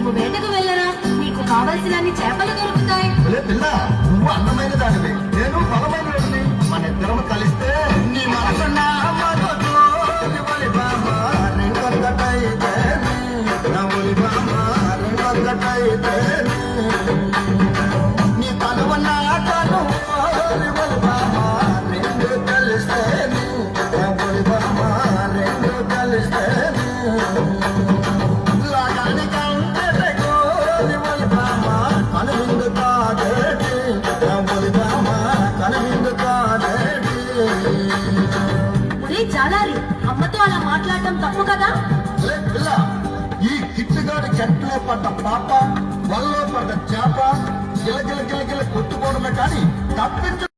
నువ్వు వేటకు వెళ్ళరా, నీకు కావలసిన అన్ని చేపలు దొరుకుతాయి. పిల్ల, నువ్వు అందమైన దానివి, నేను బలమైన వాడిని. మన ఇద్దరం కలిస్తే నీ మనసున్న నీ తనువన్న తను రెండు కలిస్తే రెండు కలిస్తే చాలారి అమ్మతో అలా మాట్లాడటం తప్పు కదా. ఈ కిట్టుగాడి చెట్లో పడ్డ పాప, వల్లో పడ్డ చేప గిలగిల గిలగిల కొట్టుకోవడమే కానీ తప్పించు